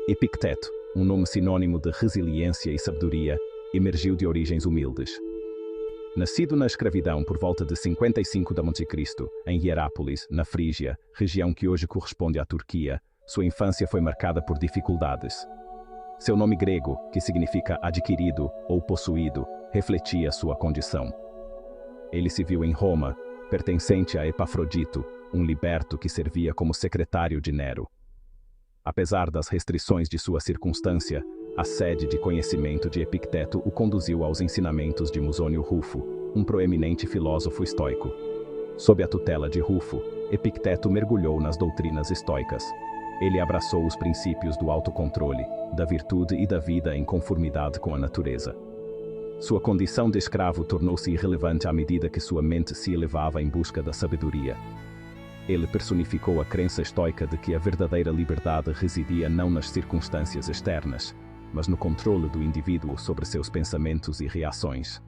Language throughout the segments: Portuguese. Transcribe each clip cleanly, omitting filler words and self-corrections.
Epicteto, um nome sinônimo de resiliência e sabedoria, emergiu de origens humildes. Nascido na escravidão por volta de 55 da Monte Cristo, em Hierápolis, na Frígia, região que hoje corresponde à Turquia, sua infância foi marcada por dificuldades. Seu nome grego, que significa adquirido ou possuído, refletia sua condição. Ele se viu em Roma, pertencente a Epafrodito, um liberto que servia como secretário de Nero. Apesar das restrições de sua circunstância, a sede de conhecimento de Epicteto o conduziu aos ensinamentos de Musônio Rufo, um proeminente filósofo estoico. Sob a tutela de Rufo, Epicteto mergulhou nas doutrinas estoicas. Ele abraçou os princípios do autocontrole, da virtude e da vida em conformidade com a natureza. Sua condição de escravo tornou-se irrelevante à medida que sua mente se elevava em busca da sabedoria. Ele personificou a crença estoica de que a verdadeira liberdade residia não nas circunstâncias externas, mas no controle do indivíduo sobre seus pensamentos e reações.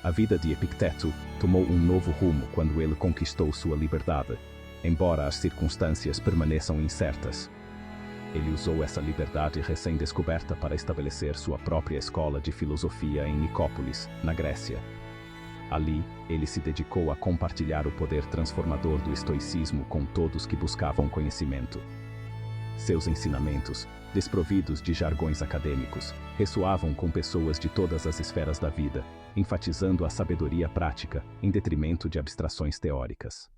A vida de Epicteto tomou um novo rumo quando ele conquistou sua liberdade, embora as circunstâncias permaneçam incertas. Ele usou essa liberdade recém-descoberta para estabelecer sua própria escola de filosofia em Nicópolis, na Grécia. Ali, ele se dedicou a compartilhar o poder transformador do estoicismo com todos que buscavam conhecimento. Seus ensinamentos, desprovidos de jargões acadêmicos, ressoavam com pessoas de todas as esferas da vida, enfatizando a sabedoria prática em detrimento de abstrações teóricas.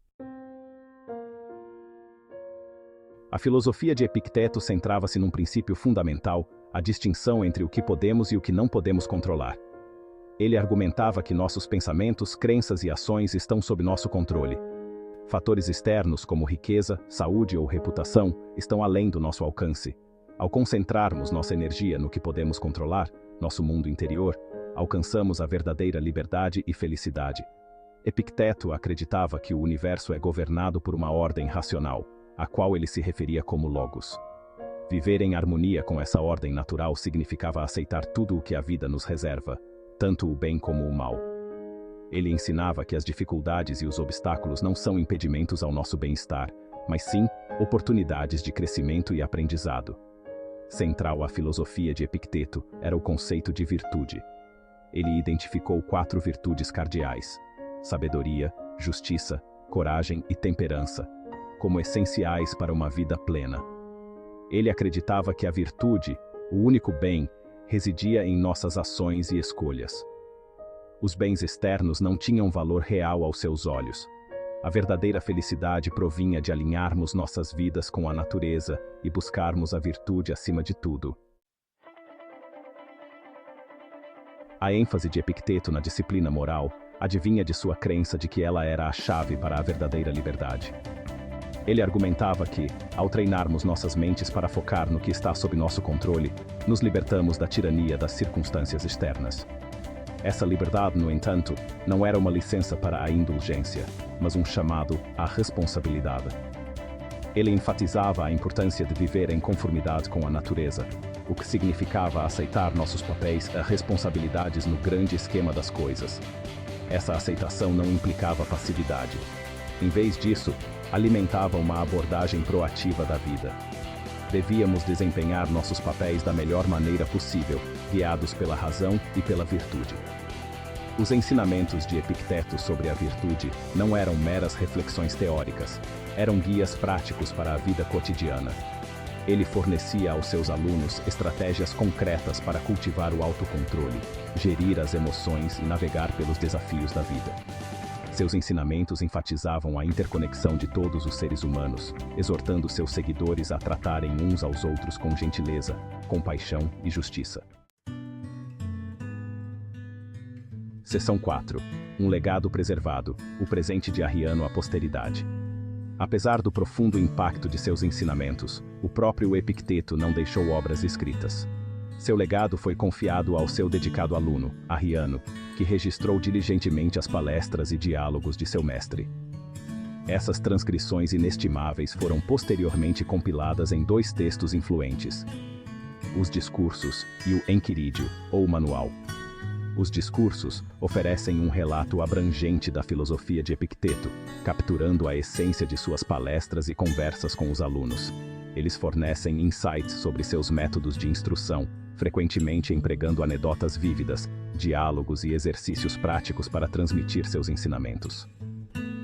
A filosofia de Epicteto centrava-se num princípio fundamental, a distinção entre o que podemos e o que não podemos controlar. Ele argumentava que nossos pensamentos, crenças e ações estão sob nosso controle. Fatores externos como riqueza, saúde ou reputação estão além do nosso alcance. Ao concentrarmos nossa energia no que podemos controlar, nosso mundo interior, alcançamos a verdadeira liberdade e felicidade. Epicteto acreditava que o universo é governado por uma ordem racional, a qual ele se referia como Logos. Viver em harmonia com essa ordem natural significava aceitar tudo o que a vida nos reserva, tanto o bem como o mal. Ele ensinava que as dificuldades e os obstáculos não são impedimentos ao nosso bem-estar, mas sim oportunidades de crescimento e aprendizado. Central à filosofia de Epicteto era o conceito de virtude. Ele identificou 4 virtudes cardeais: sabedoria, justiça, coragem e temperança, como essenciais para uma vida plena. Ele acreditava que a virtude, o único bem, residia em nossas ações e escolhas. Os bens externos não tinham valor real aos seus olhos. A verdadeira felicidade provinha de alinharmos nossas vidas com a natureza e buscarmos a virtude acima de tudo. A ênfase de Epicteto na disciplina moral advinha de sua crença de que ela era a chave para a verdadeira liberdade. Ele argumentava que, ao treinarmos nossas mentes para focar no que está sob nosso controle, nos libertamos da tirania das circunstâncias externas. Essa liberdade, no entanto, não era uma licença para a indulgência, mas um chamado à responsabilidade. Ele enfatizava a importância de viver em conformidade com a natureza, o que significava aceitar nossos papéis e responsabilidades no grande esquema das coisas. Essa aceitação não implicava passividade. Em vez disso, alimentava uma abordagem proativa da vida. Devíamos desempenhar nossos papéis da melhor maneira possível, guiados pela razão e pela virtude. Os ensinamentos de Epicteto sobre a virtude não eram meras reflexões teóricas, eram guias práticos para a vida cotidiana. Ele fornecia aos seus alunos estratégias concretas para cultivar o autocontrole, gerir as emoções e navegar pelos desafios da vida. Seus ensinamentos enfatizavam a interconexão de todos os seres humanos, exortando seus seguidores a tratarem uns aos outros com gentileza, compaixão e justiça. Seção 4. Um legado preservado, o presente de Arriano à posteridade. Apesar do profundo impacto de seus ensinamentos, o próprio Epicteto não deixou obras escritas. Seu legado foi confiado ao seu dedicado aluno, Arriano, que registrou diligentemente as palestras e diálogos de seu mestre. Essas transcrições inestimáveis foram posteriormente compiladas em 2 textos influentes: os Discursos e o Enquirídio, ou Manual. Os Discursos oferecem um relato abrangente da filosofia de Epicteto, capturando a essência de suas palestras e conversas com os alunos. Eles fornecem insights sobre seus métodos de instrução, frequentemente empregando anedotas vívidas, diálogos e exercícios práticos para transmitir seus ensinamentos.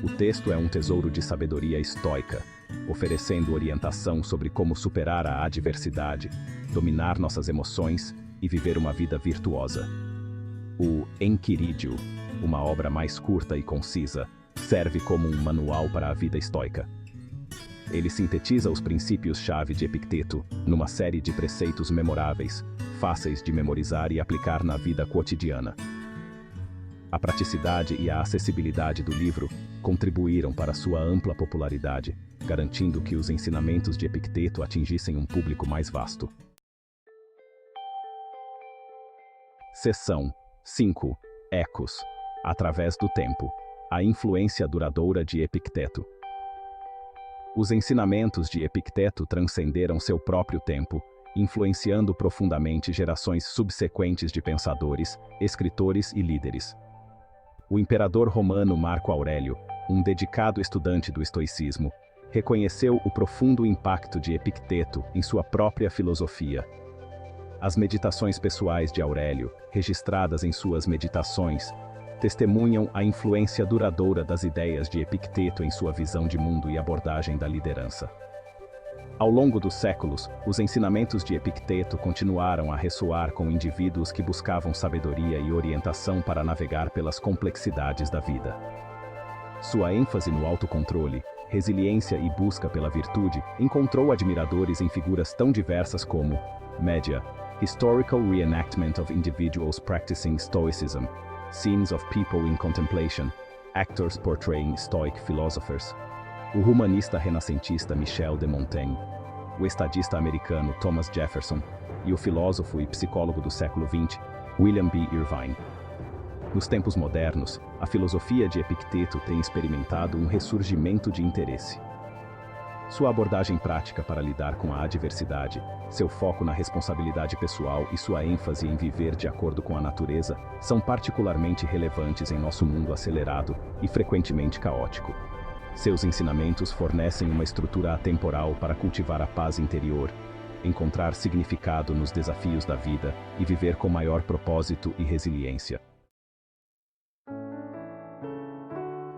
O texto é um tesouro de sabedoria estoica, oferecendo orientação sobre como superar a adversidade, dominar nossas emoções e viver uma vida virtuosa. O Enquiridio, uma obra mais curta e concisa, serve como um manual para a vida estoica. Ele sintetiza os princípios-chave de Epicteto numa série de preceitos memoráveis, fáceis de memorizar e aplicar na vida cotidiana. A praticidade e a acessibilidade do livro contribuíram para sua ampla popularidade, garantindo que os ensinamentos de Epicteto atingissem um público mais vasto. Seção 5. Ecos. Através do tempo. A influência duradoura de Epicteto. Os ensinamentos de Epicteto transcenderam seu próprio tempo, influenciando profundamente gerações subsequentes de pensadores, escritores e líderes. O imperador romano Marco Aurélio, um dedicado estudante do estoicismo, reconheceu o profundo impacto de Epicteto em sua própria filosofia. As meditações pessoais de Aurélio, registradas em suas Meditações, testemunham a influência duradoura das ideias de Epicteto em sua visão de mundo e abordagem da liderança. Ao longo dos séculos, os ensinamentos de Epicteto continuaram a ressoar com indivíduos que buscavam sabedoria e orientação para navegar pelas complexidades da vida. Sua ênfase no autocontrole, resiliência e busca pela virtude encontrou admiradores em figuras tão diversas como Média, Historical Reenactment of Individuals Practicing Stoicism, Scenes of People in Contemplation, Actors Portraying Stoic Philosophers, o humanista renascentista Michel de Montaigne, o estadista americano Thomas Jefferson e o filósofo e psicólogo do século XX, William B. Irvine. Nos tempos modernos, a filosofia de Epicteto tem experimentado um ressurgimento de interesse. Sua abordagem prática para lidar com a adversidade, seu foco na responsabilidade pessoal e sua ênfase em viver de acordo com a natureza são particularmente relevantes em nosso mundo acelerado e frequentemente caótico. Seus ensinamentos fornecem uma estrutura atemporal para cultivar a paz interior, encontrar significado nos desafios da vida e viver com maior propósito e resiliência.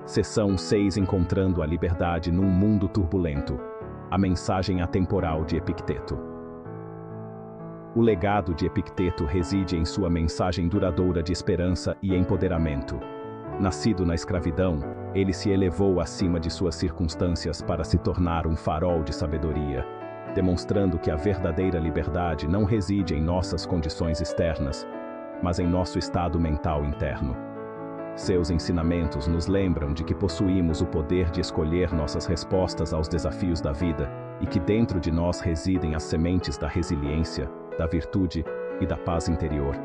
Seção 6. Encontrando a liberdade num mundo turbulento. A mensagem atemporal de Epicteto. O legado de Epicteto reside em sua mensagem duradoura de esperança e empoderamento. Nascido na escravidão, ele se elevou acima de suas circunstâncias para se tornar um farol de sabedoria, demonstrando que a verdadeira liberdade não reside em nossas condições externas, mas em nosso estado mental interno. Seus ensinamentos nos lembram de que possuímos o poder de escolher nossas respostas aos desafios da vida e que dentro de nós residem as sementes da resiliência, da virtude e da paz interior.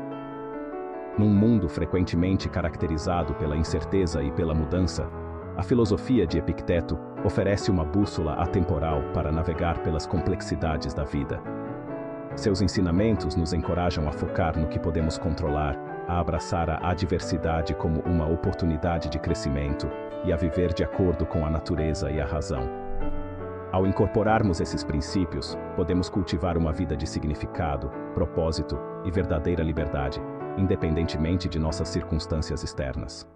Num mundo frequentemente caracterizado pela incerteza e pela mudança, a filosofia de Epicteto oferece uma bússola atemporal para navegar pelas complexidades da vida. Seus ensinamentos nos encorajam a focar no que podemos controlar, a abraçar a adversidade como uma oportunidade de crescimento e a viver de acordo com a natureza e a razão. Ao incorporarmos esses princípios, podemos cultivar uma vida de significado, propósito e verdadeira liberdade, independentemente de nossas circunstâncias externas.